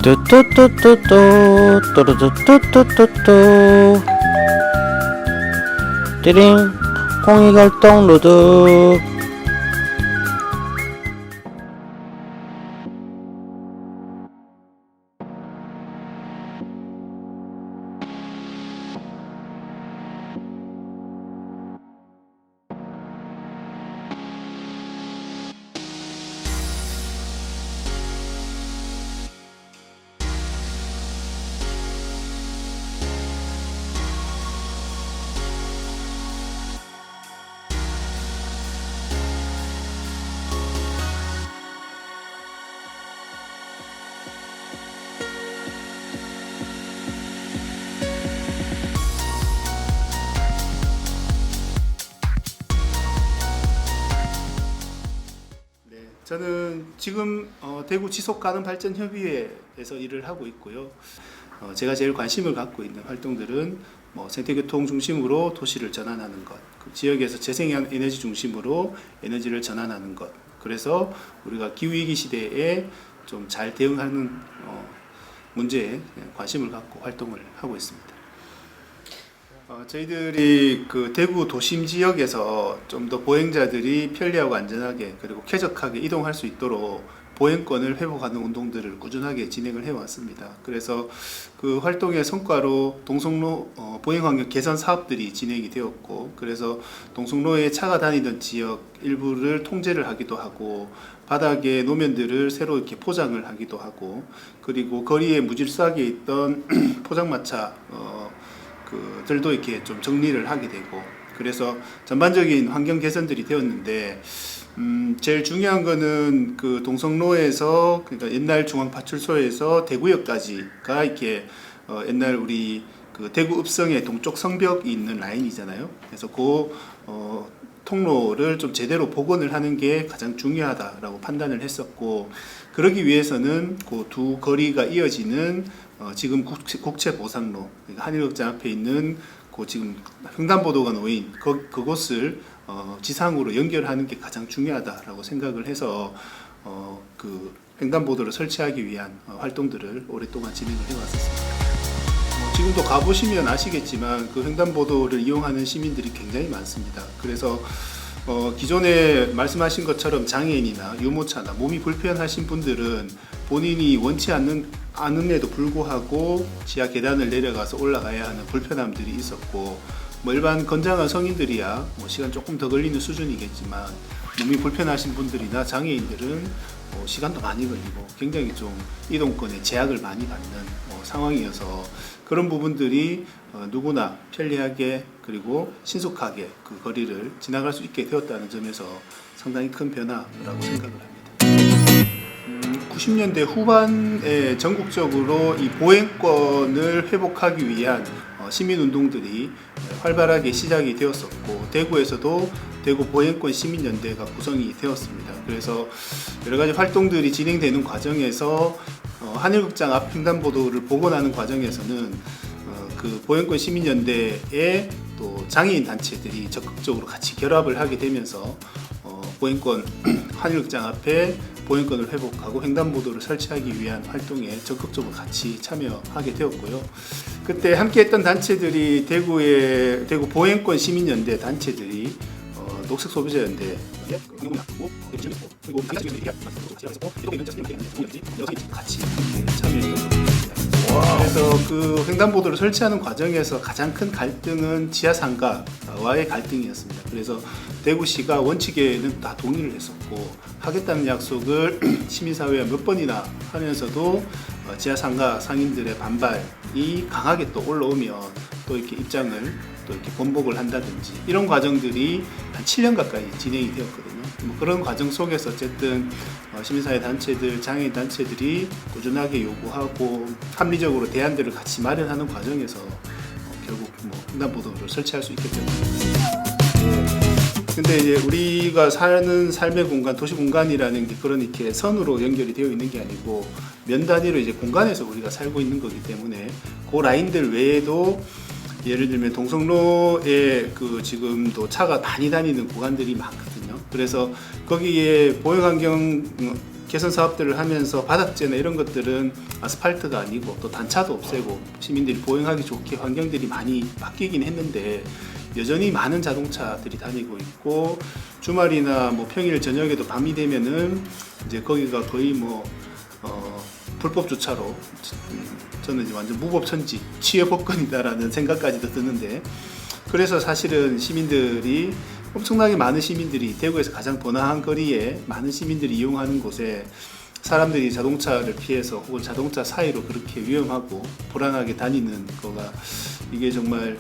뚜뚜뚜뚜뚜 뚜루뚜뚜뚜뚜뚜 띠링 공익활동 로드. 저는 지금 대구 지속가능발전협의회에서 일을 하고 있고요. 제가 제일 관심을 갖고 있는 활동들은 생태교통 중심으로 도시를 전환하는 것, 그 지역에서 재생에너지 중심으로 에너지를 전환하는 것. 그래서 우리가 기후위기 시대에 좀 잘 대응하는 문제에 관심을 갖고 활동을 하고 있습니다. 저희들이 그 대구 도심 지역에서 좀 더 보행자들이 편리하고 안전하게 그리고 쾌적하게 이동할 수 있도록 보행권을 회복하는 운동들을 꾸준하게 진행을 해왔습니다. 그래서 그 활동의 성과로 동성로 보행환경 개선 사업들이 진행이 되었고, 그래서 동성로에 차가 다니던 지역 일부를 통제를 하기도 하고, 바닥에 노면들을 새로 이렇게 포장을 하기도 하고, 그리고 거리에 무질서하게 있던 포장마차 들도 이렇게 좀 정리를 하게 되고, 그래서 전반적인 환경 개선들이 되었는데, 제일 중요한 거는 그 동성로에서, 그러니까 옛날 중앙파출소에서 대구역까지가 이렇게 옛날 우리 그 대구 읍성의 동쪽 성벽이 있는 라인이잖아요. 그래서 그 통로를 좀 제대로 복원을 하는 게 가장 중요하다라고 판단을 했었고, 그러기 위해서는 그 두 거리가 이어지는 지금 국채보상로, 그러니까 한일극장 앞에 있는 그 지금 횡단보도가 놓인 그곳을 지상으로 연결하는 게 가장 중요하다라고 생각을 해서 그 횡단보도를 설치하기 위한 활동들을 오랫동안 진행을 해왔었습니다. 지금도 가보시면 아시겠지만 그 횡단보도를 이용하는 시민들이 굉장히 많습니다. 그래서 기존에 말씀하신 것처럼 장애인이나 유모차나 몸이 불편하신 분들은 본인이 원치 않음에도 불구하고 지하 계단을 내려가서 올라가야 하는 불편함들이 있었고, 일반 건장한 성인들이야 시간 조금 더 걸리는 수준이겠지만, 몸이 불편하신 분들이나 장애인들은 시간도 많이 걸리고 굉장히 좀 이동권에 제약을 많이 받는 상황이어서, 그런 부분들이 누구나 편리하게 그리고 신속하게 그 거리를 지나갈 수 있게 되었다는 점에서 상당히 큰 변화라고 생각을 합니다. 90년대 후반에 전국적으로 이 보행권을 회복하기 위한 시민운동들이 활발하게 시작이 되었었고, 대구에서도 대구 보행권 시민연대가 구성이 되었습니다. 그래서 여러 가지 활동들이 진행되는 과정에서 한일극장 앞 횡단보도를 복원하는 과정에서는 그 보행권 시민연대에 또 장애인 단체들이 적극적으로 같이 결합을 하게 되면서 보행권 한일극장 앞에 보행권을 회복하고 횡단보도를 설치하기 위한 활동에 적극적으로 같이 참여하게 되었고요. 그때 함께했던 단체들이 대구 보행권 시민연대 단체들이 녹색소비자연대 그리고 같이 참여했던 겁니다. 그래서 그 횡단보도를 설치하는 과정에서 가장 큰 갈등은 지하상가와의 갈등이었습니다. 그래서 대구시가 원칙에는 다 동의를 했었고, 하겠다는 약속을 시민사회와 몇 번이나 하면서도 지하상가 상인들의 반발이 강하게 또 올라오면 또 이렇게 입장을 또 이렇게 번복을 한다든지, 이런 과정들이 한 7년 가까이 진행이 되었거든요. 그런 과정 속에서 어쨌든 시민사회 단체들, 장애인 단체들이 꾸준하게 요구하고 합리적으로 대안들을 같이 마련하는 과정에서 결국 횡단보도를 설치할 수 있게 되었습니다. 근데 이제 우리가 사는 삶의 공간, 도시 공간이라는 게 그런 이렇게 선으로 연결이 되어 있는 게 아니고 면 단위로 이제 공간에서 우리가 살고 있는 거기 때문에 그 라인들 외에도 예를 들면 동성로에 그 지금도 차가 많이 다니는 구간들이 많거든요. 그래서 거기에 보행환경 개선 사업들을 하면서 바닥재나 이런 것들은 아스팔트가 아니고 또 단차도 없애고 시민들이 보행하기 좋게 환경들이 많이 바뀌긴 했는데 여전히 많은 자동차들이 다니고 있고 주말이나 뭐 평일 저녁에도 밤이 되면은 이제 거기가 거의 뭐 불법 주차로 저는 이제 완전 무법천지 취해법권이다라는 생각까지도 드는데 그래서 사실은 시민들이 엄청나게 많은 시민들이 대구에서 가장 번화한 거리에 많은 시민들이 이용하는 곳에 사람들이 자동차를 피해서 혹은 자동차 사이로 그렇게 위험하고 불안하게 다니는 거가 이게 정말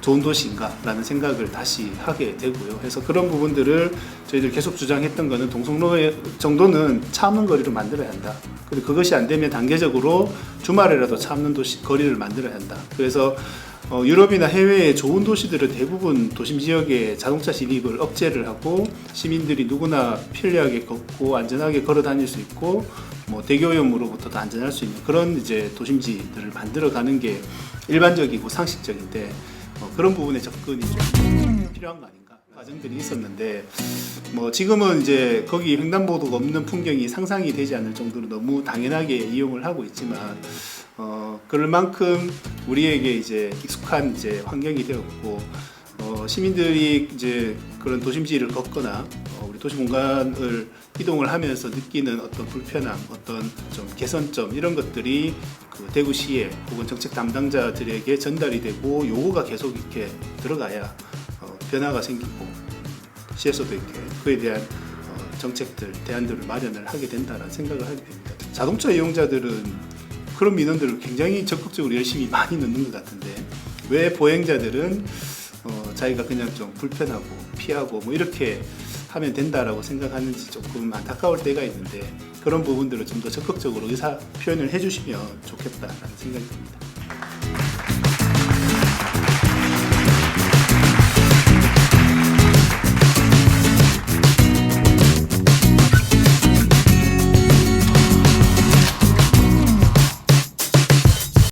좋은 도시인가 라는 생각을 다시 하게 되고요. 그래서 그런 부분들을 저희들 계속 주장했던 거는 동성로 정도는 차 없는 거리로 만들어야 한다. 그리고 그것이 안 되면 단계적으로 주말에라도 차 없는 거리를 만들어야 한다. 그래서 유럽이나 해외의 좋은 도시들은 대부분 도심 지역에 자동차 진입을 억제를 하고 시민들이 누구나 편리하게 걷고 안전하게 걸어 다닐 수 있고 뭐 대기오염으로부터도 안전할 수 있는 그런 이제 도심지들을 만들어 가는 게 일반적이고 상식적인데 그런 부분의 접근이 좀 필요한 거 아닌가 과정들이 있었는데 뭐 지금은 이제 거기 횡단보도가 없는 풍경이 상상이 되지 않을 정도로 너무 당연하게 이용을 하고 있지만 그럴 만큼 우리에게 이제 익숙한 이제 환경이 되었고 시민들이 이제 그런 도심지를 걷거나 우리 도시 공간을 이동을 하면서 느끼는 어떤 불편함, 어떤 좀 개선점 이런 것들이 그 대구시에 혹은 정책 담당자들에게 전달이 되고 요구가 계속 이렇게 들어가야 변화가 생기고 시에서도 이렇게 그에 대한 정책들, 대안들을 마련을 하게 된다라는 생각을 하게 됩니다. 자동차 이용자들은 그런 민원들을 굉장히 적극적으로 열심히 많이 넣는 것 같은데 왜 보행자들은 자기가 그냥 좀 불편하고 피하고 뭐 이렇게 하면 된다라고 생각하는지 조금 안타까울 때가 있는데 그런 부분들을 좀 더 적극적으로 의사 표현을 해주시면 좋겠다라는 생각이 듭니다.